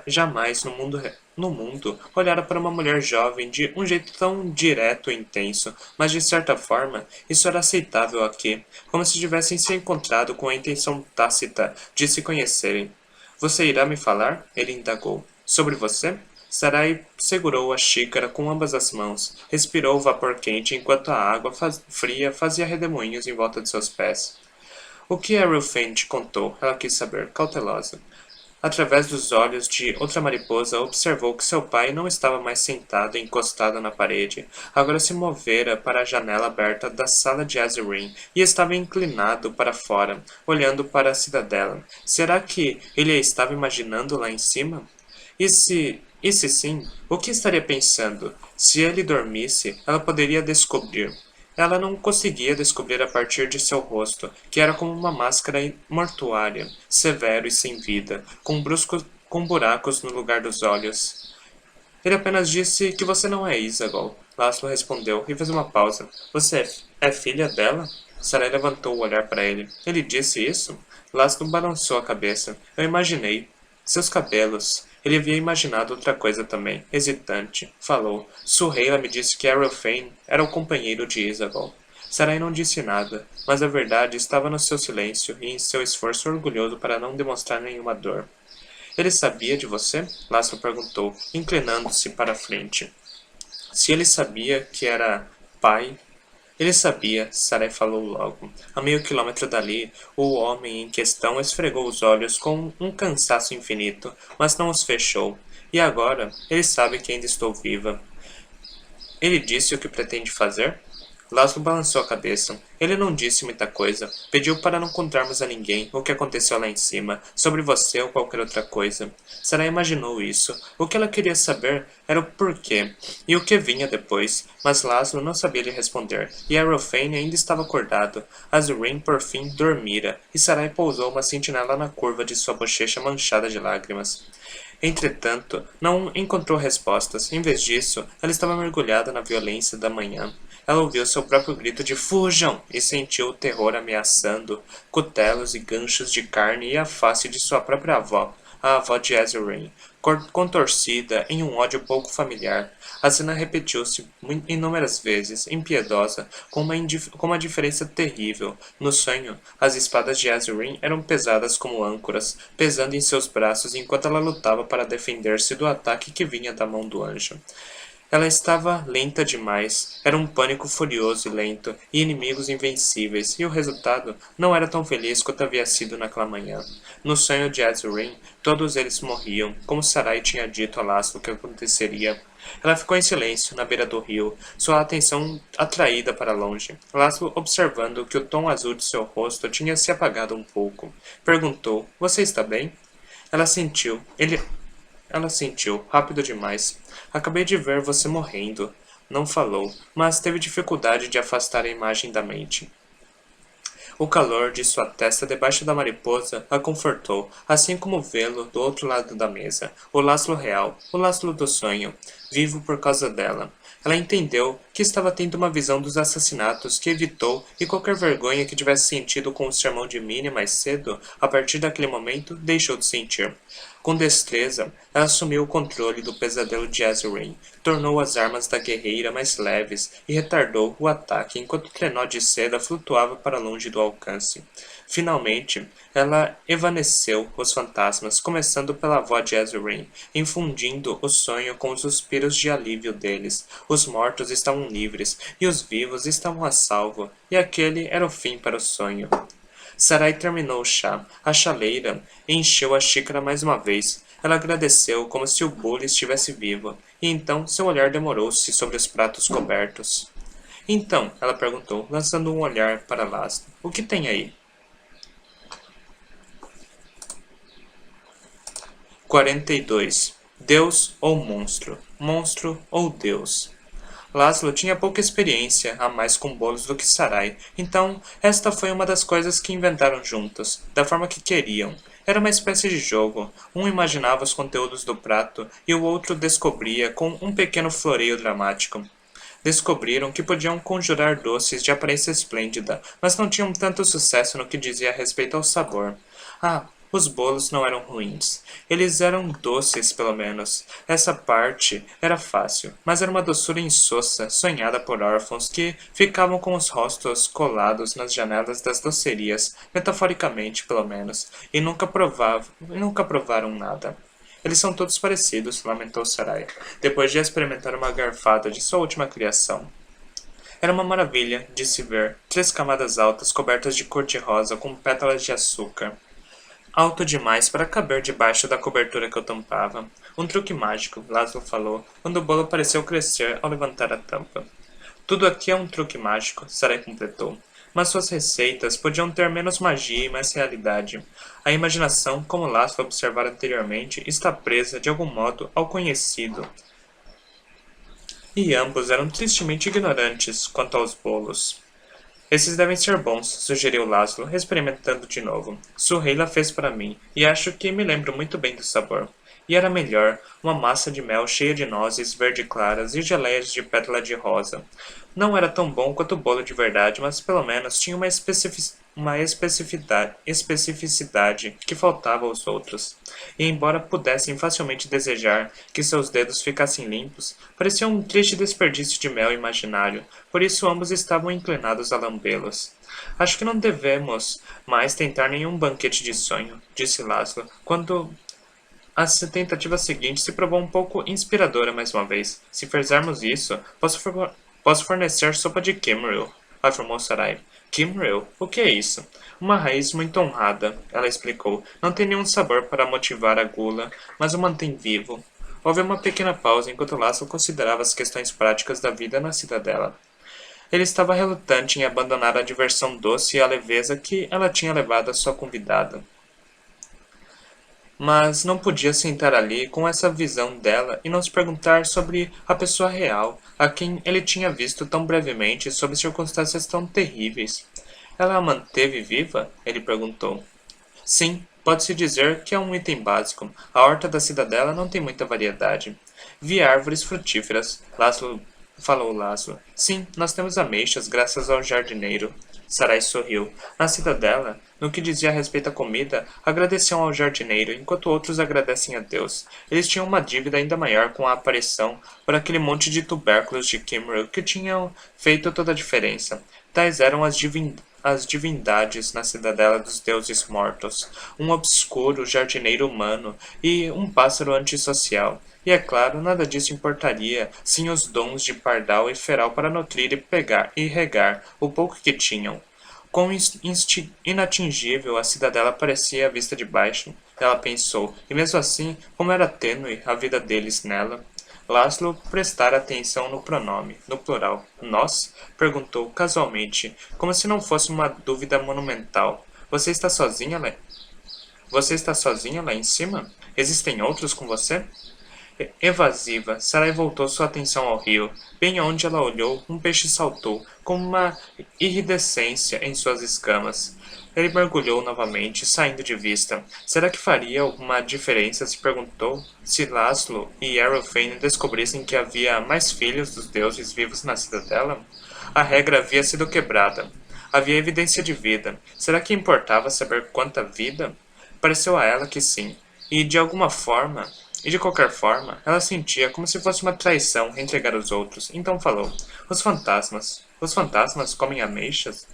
Jamais no mundo olhara para uma mulher jovem de um jeito tão direto e intenso, mas de certa forma isso era aceitável aqui, como se tivessem se encontrado com a intenção tácita de se conhecerem. Você irá me falar? Ele indagou. Sobre você? Sarai segurou a xícara com ambas as mãos, respirou o vapor quente enquanto a água fria fazia redemoinhos em volta de seus pés. O que Ariel Fane te contou? Ela quis saber, cautelosa. Através dos olhos de outra mariposa, observou que seu pai não estava mais sentado e encostado na parede. Agora se movera para a janela aberta da sala de Azerin e estava inclinado para fora, olhando para a cidadela. Será que ele a estava imaginando lá em cima? E se sim, o que estaria pensando? Se ele dormisse, ela poderia descobrir. Ela não conseguia descobrir a partir de seu rosto, que era como uma máscara mortuária, severo e sem vida, com buracos no lugar dos olhos. Ele apenas disse que você não é Isabel. Laszlo respondeu e fez uma pausa. Você é filha dela? Sarah levantou o olhar para ele. Ele disse isso? Laszlo balançou a cabeça. Eu imaginei. Seus cabelos. Ele havia imaginado outra coisa também. Hesitante. Falou. Suheila me disse que Ariel Fane era o companheiro de Isabel. Sarai não disse nada, mas a verdade estava no seu silêncio e em seu esforço orgulhoso para não demonstrar nenhuma dor. Ele sabia de você? Laszlo perguntou, inclinando-se para a frente. Se ele sabia que era pai... Ele sabia, Sarai falou logo. A meio quilômetro dali, o homem em questão esfregou os olhos com um cansaço infinito, mas não os fechou. E agora, ele sabe que ainda estou viva. Ele disse o que pretende fazer? Laszlo balançou a cabeça. Ele não disse muita coisa. Pediu para não contarmos a ninguém o que aconteceu lá em cima, sobre você ou qualquer outra coisa. Sarah imaginou isso. O que ela queria saber era o porquê e o que vinha depois, mas Laszlo não sabia lhe responder, e Arofane ainda estava acordado. Azurin, por fim, dormira, e Sarai pousou uma sentinela na curva de sua bochecha manchada de lágrimas. Entretanto, não encontrou respostas. Em vez disso, ela estava mergulhada na violência da manhã. Ela ouviu seu próprio grito de "Fujam!" e sentiu o terror ameaçando, cutelos e ganchos de carne e a face de sua própria avó, a avó de Azurin, contorcida em um ódio pouco familiar. A cena repetiu-se inúmeras vezes, impiedosa, com uma diferença terrível. No sonho, as espadas de Azurin eram pesadas como âncoras, pesando em seus braços enquanto ela lutava para defender-se do ataque que vinha da mão do anjo. Ela estava lenta demais. Era um pânico furioso e lento, e inimigos invencíveis, e o resultado não era tão feliz quanto havia sido naquela manhã. No sonho de Azurin, todos eles morriam, como Sarai tinha dito a Laszlo que aconteceria. Ela ficou em silêncio, na beira do rio, sua atenção atraída para longe. Laszlo, observando que o tom azul de seu rosto tinha se apagado um pouco, perguntou: "Você está bem?" Ela sentiu. Ela sentiu, rápido demais. "Acabei de ver você morrendo." Não falou, mas teve dificuldade de afastar a imagem da mente. O calor de sua testa debaixo da mariposa a confortou, assim como vê-lo do outro lado da mesa. O Laszlo real, o Laszlo do sonho, vivo por causa dela. Ela entendeu que estava tendo uma visão dos assassinatos que evitou e qualquer vergonha que tivesse sentido com o sermão de Minnie mais cedo, a partir daquele momento, deixou de sentir. Com destreza, ela assumiu o controle do pesadelo de Azurin, tornou as armas da guerreira mais leves e retardou o ataque enquanto o trenó de seda flutuava para longe do alcance. Finalmente, ela evaneceu os fantasmas, começando pela voz de Azurin, infundindo o sonho com os suspiros de alívio deles. Os mortos estavam livres, e os vivos estavam a salvo, e aquele era o fim para o sonho. Sarai terminou o chá. A chaleira encheu a xícara mais uma vez. Ela agradeceu como se o bule estivesse vivo, e então seu olhar demorou-se sobre os pratos cobertos. "Então," ela perguntou, lançando um olhar para Laszlo, "o que tem aí?" 42. Deus ou monstro? Monstro ou Deus? Laszlo tinha pouca experiência a mais com bolos do que Sarai, então esta foi uma das coisas que inventaram juntos, da forma que queriam. Era uma espécie de jogo. Um imaginava os conteúdos do prato e o outro descobria com um pequeno floreio dramático. Descobriram que podiam conjurar doces de aparência esplêndida, mas não tinham tanto sucesso no que dizia respeito ao sabor. Ah, os bolos não eram ruins. Eles eram doces, pelo menos. Essa parte era fácil, mas era uma doçura insossa, sonhada por órfãos que ficavam com os rostos colados nas janelas das docerias, metaforicamente, pelo menos, e nunca provaram nada. "Eles são todos parecidos", lamentou Sarai, depois de experimentar uma garfada de sua última criação. Era uma maravilha de se ver, 3 camadas altas cobertas de cor-de-rosa com pétalas de açúcar. Alto demais para caber debaixo da cobertura que eu tampava. "Um truque mágico", Laszlo falou, quando o bolo pareceu crescer ao levantar a tampa. "Tudo aqui é um truque mágico", Sarai completou. "Mas suas receitas podiam ter menos magia e mais realidade. A imaginação, como Laszlo observara anteriormente, está presa, de algum modo, ao conhecido." E ambos eram tristemente ignorantes quanto aos bolos. "Esses devem ser bons", sugeriu Laszlo, experimentando de novo. "Suheila fez para mim, e acho que me lembro muito bem do sabor." E era melhor, uma massa de mel cheia de nozes verde claras e geleias de pétala de rosa. Não era tão bom quanto o bolo de verdade, mas pelo menos tinha uma especificidade que faltava aos outros. E embora pudessem facilmente desejar que seus dedos ficassem limpos, parecia um triste desperdício de mel imaginário, por isso ambos estavam inclinados a lambê-los. "Acho que não devemos mais tentar nenhum banquete de sonho", disse Laszlo, quando a tentativa seguinte se provou um pouco inspiradora mais uma vez. "Se fizermos isso, posso fornecer sopa de Kimril", afirmou Sarai. "Kimril? O que é isso?" "Uma raiz muito honrada", ela explicou. "Não tem nenhum sabor para motivar a gula, mas o mantém vivo." Houve uma pequena pausa enquanto Lasso considerava as questões práticas da vida na cidadela. Ele estava relutante em abandonar a diversão doce e a leveza que ela tinha levado à sua convidada. Mas não podia sentar ali com essa visão dela e não se perguntar sobre a pessoa real, a quem ele tinha visto tão brevemente sob circunstâncias tão terríveis. Ela a manteve viva? Ele perguntou. Sim, pode-se dizer que é um item básico. A horta da cidadela não tem muita variedade. Vi árvores frutíferas. Falou Laszlo. Sim, nós temos ameixas, graças ao jardineiro. Sarai sorriu. Na cidadela, no que dizia a respeito à comida, agradeciam ao jardineiro, enquanto outros agradecem a Deus. Eles tinham uma dívida ainda maior com a aparição por aquele monte de tubérculos de Kimmerl que tinham feito toda a diferença. Tais eram as divindades na cidadela dos deuses mortos, um obscuro jardineiro humano e um pássaro antissocial. E é claro, nada disso importaria, sim os dons de pardal e feral para nutrir e pegar e regar o pouco que tinham. Quão inatingível a cidadela parecia à vista de baixo, ela pensou, e mesmo assim, como era tênue a vida deles nela. Laszlo prestara atenção no pronome, no plural. Nós? Perguntou casualmente, como se não fosse uma dúvida monumental. Você está sozinha lá em cima? Existem outros com você? Evasiva, Sarai voltou sua atenção ao rio. Bem onde ela olhou, um peixe saltou, com uma iridescência em suas escamas. Ele mergulhou novamente, saindo de vista. Será que faria alguma diferença, se perguntou, se Laszlo e Arelfane descobrissem que havia mais filhos dos deuses vivos na cidadela? A regra havia sido quebrada. Havia evidência de vida. Será que importava saber quanta vida? Pareceu a ela que sim. E de qualquer forma, ela sentia como se fosse uma traição entregar os outros. Então falou: Os fantasmas. Os fantasmas comem ameixas?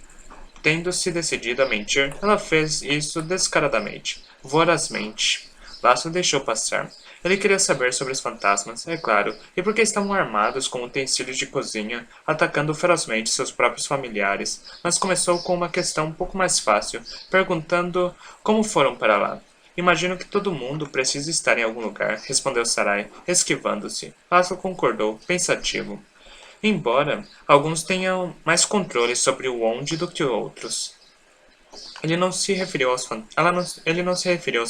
Tendo-se decidido a mentir, ela fez isso descaradamente, vorazmente. Laço deixou passar. Ele queria saber sobre os fantasmas, é claro, e por que estavam armados com utensílios de cozinha, atacando ferozmente seus próprios familiares, mas começou com uma questão um pouco mais fácil, perguntando como foram para lá. Imagino que todo mundo precisa estar em algum lugar, respondeu Sarai, esquivando-se. Laço concordou, pensativo. Embora alguns tenham mais controle sobre o onde do que outros. Ele não se referiu aos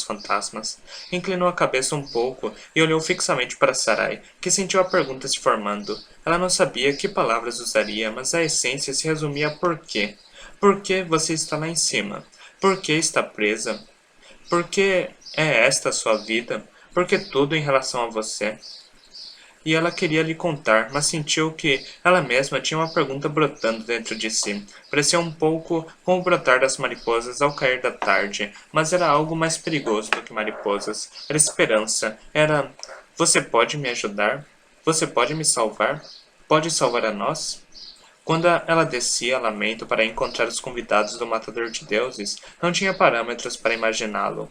fantasmas. Inclinou a cabeça um pouco e olhou fixamente para Sarai, que sentiu a pergunta se formando. Ela não sabia que palavras usaria, mas a essência se resumia a por quê. Por que você está lá em cima? Por que está presa? Por que é esta a sua vida? Por que tudo em relação a você? E ela queria lhe contar, mas sentiu que ela mesma tinha uma pergunta brotando dentro de si. Parecia um pouco como o brotar das mariposas ao cair da tarde, mas era algo mais perigoso do que mariposas. Era esperança. Era: Você pode me ajudar? Você pode me salvar? Pode salvar a nós? Quando ela descia a lamento para encontrar os convidados do Matador de Deuses, não tinha parâmetros para imaginá-lo.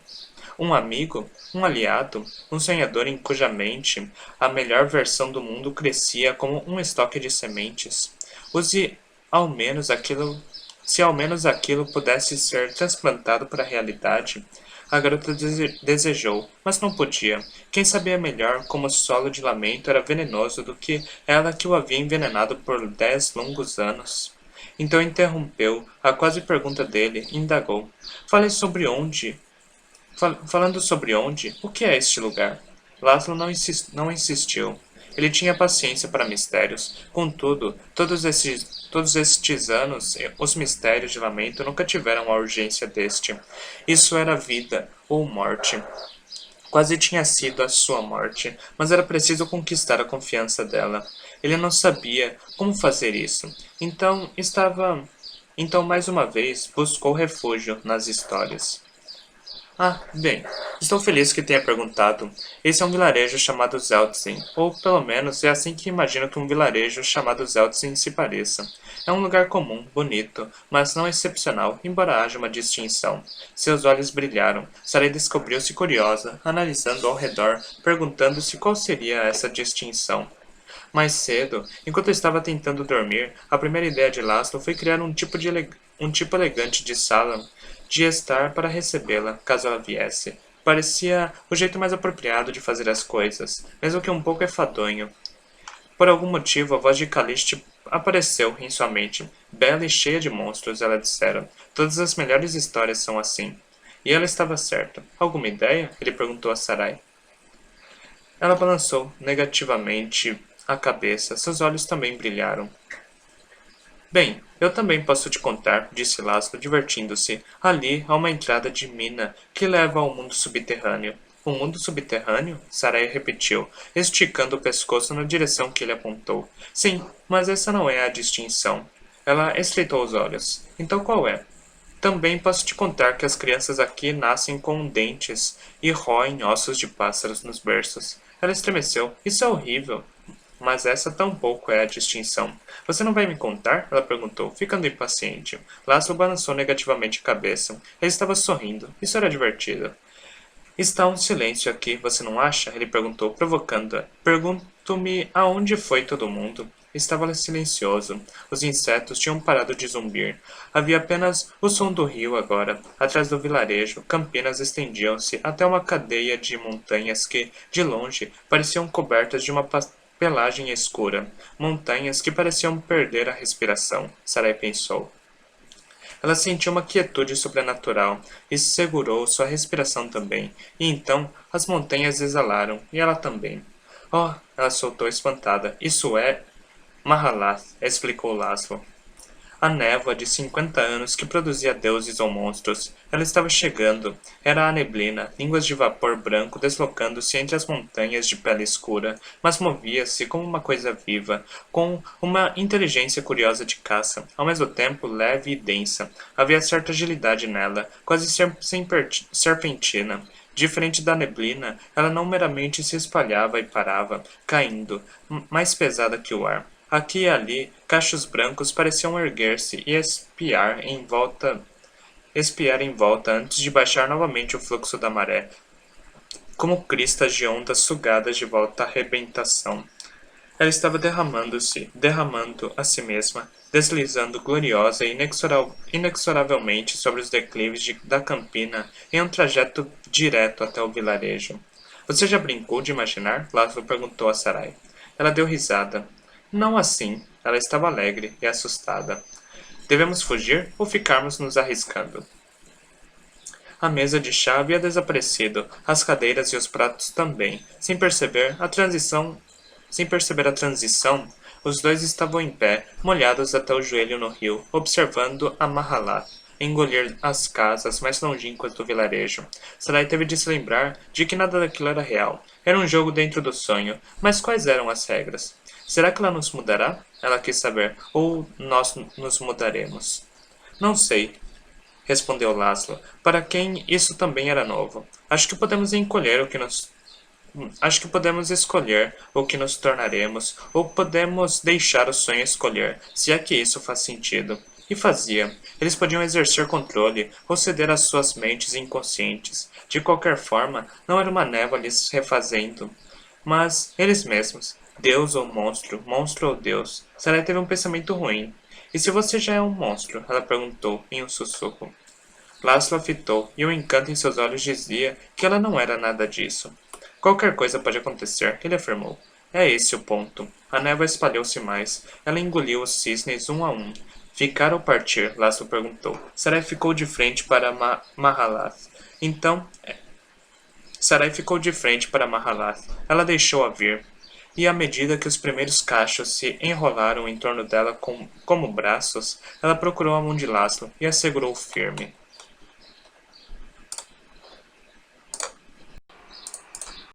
Um amigo? Um aliado? Um sonhador em cuja mente a melhor versão do mundo crescia como um estoque de sementes. Use ao menos aquilo, se ao menos aquilo pudesse ser transplantado para a realidade. A garota desejou, mas não podia. Quem sabia melhor como o solo de lamento era venenoso do que ela que o havia envenenado por 10 longos anos. Então interrompeu a quase pergunta dele e indagou. Fale sobre onde Falando sobre onde, o que é este lugar? Laszlo não insistiu. Ele tinha paciência para mistérios. Contudo, todos estes anos, os mistérios de lamento nunca tiveram a urgência deste. Isso era vida ou morte. Quase tinha sido a sua morte, mas era preciso conquistar a confiança dela. Ele não sabia como fazer isso. Então mais uma vez, buscou refúgio nas histórias. Ah, bem, estou feliz que tenha perguntado. Esse é um vilarejo chamado Zeldzin, ou pelo menos é assim que imagino que um vilarejo chamado Zeldzin se pareça. É um lugar comum, bonito, mas não excepcional, embora haja uma distinção. Seus olhos brilharam. Sarai descobriu-se curiosa, analisando ao redor, perguntando-se qual seria essa distinção. Mais cedo, enquanto estava tentando dormir, a primeira ideia de Laszlo foi criar um tipo elegante de sala de estar para recebê-la, caso ela viesse. Parecia o jeito mais apropriado de fazer as coisas, mesmo que um pouco enfadonho. Por algum motivo, a voz de Caliste apareceu em sua mente. Bela e cheia de monstros, ela dissera. Todas as melhores histórias são assim. E ela estava certa. Alguma ideia? Ele perguntou a Sarai. Ela balançou negativamente a cabeça. Seus olhos também brilharam. Bem, eu também posso te contar, disse Laszlo, divertindo-se. Ali há uma entrada de mina que leva ao mundo subterrâneo. O mundo subterrâneo? Sarai repetiu, esticando o pescoço na direção que ele apontou. Sim, mas essa não é a distinção. Ela estreitou os olhos. Então qual é? Também posso te contar que as crianças aqui nascem com dentes e roem ossos de pássaros nos berços. Ela estremeceu. Isso é horrível. Mas essa tampouco é a distinção. Você não vai me contar? Ela perguntou, ficando impaciente. Laszlo balançou negativamente a cabeça. Ele estava sorrindo. Isso era divertido. Está um silêncio aqui, você não acha? Ele perguntou, provocando-a. Pergunto-me aonde foi todo mundo. Estava silencioso. Os insetos tinham parado de zumbir. Havia apenas o som do rio agora. Atrás do vilarejo, campinas estendiam-se até uma cadeia de montanhas que, de longe, pareciam cobertas de uma pelagem escura. Montanhas que pareciam perder a respiração, Sarai pensou. Ela sentiu uma quietude sobrenatural e segurou sua respiração também. E então as montanhas exalaram, e ela também. Oh, ela soltou espantada. Isso é Mahalath, explicou Laszlo. A névoa de 50 anos que produzia deuses ou monstros. Ela estava chegando. Era a neblina, línguas de vapor branco deslocando-se entre as montanhas de pele escura, mas movia-se como uma coisa viva, com uma inteligência curiosa de caça, ao mesmo tempo leve e densa. Havia certa agilidade nela, quase serpentina. Diferente da neblina, ela não meramente se espalhava e parava, caindo, mais pesada que o ar. Aqui e ali, cachos brancos pareciam erguer-se e espiar em volta antes de baixar novamente o fluxo da maré, como cristas de ondas sugadas de volta à arrebentação. Ela estava derramando a si mesma, deslizando gloriosa e inexoravelmente sobre os declives da campina em um trajeto direto até o vilarejo. Você já brincou de imaginar? Laszlo perguntou a Sarai. Ela deu risada. Não assim. Ela estava alegre e assustada. Devemos fugir ou ficarmos nos arriscando? A mesa de chá havia desaparecido, as cadeiras e os pratos também. Sem perceber a transição, os dois estavam em pé, molhados até o joelho no rio, observando a Mahalath engolir as casas mais longínquas do vilarejo. Sarai teve de se lembrar de que nada daquilo era real. Era um jogo dentro do sonho, mas quais eram as regras? Será que ela nos mudará? Ela quis saber. Ou nós nos mudaremos? Não sei, respondeu Laszlo, para quem isso também era novo. Acho que podemos escolher o que nos tornaremos, ou podemos deixar o sonho escolher, se é que isso faz sentido. E fazia. Eles podiam exercer controle ou ceder às suas mentes inconscientes. De qualquer forma, não era uma névoa lhes refazendo, mas eles mesmos. Deus ou monstro, monstro ou Deus. Sarai teve um pensamento ruim. E se você já é um monstro? Ela perguntou, em um sussurro. Laszlo a fitou, e o encanto em seus olhos dizia que ela não era nada disso. Qualquer coisa pode acontecer, ele afirmou. É esse o ponto. A névoa espalhou-se mais. Ela engoliu os cisnes um a um. Ficar ou partir? Laszlo perguntou. Sarai ficou de frente para Mahalath. Então, Sarai ficou de frente para Mahalath. Ela deixou-a vir. E à medida que os primeiros cachos se enrolaram em torno dela como braços, ela procurou a mão de Laszlo e a segurou firme.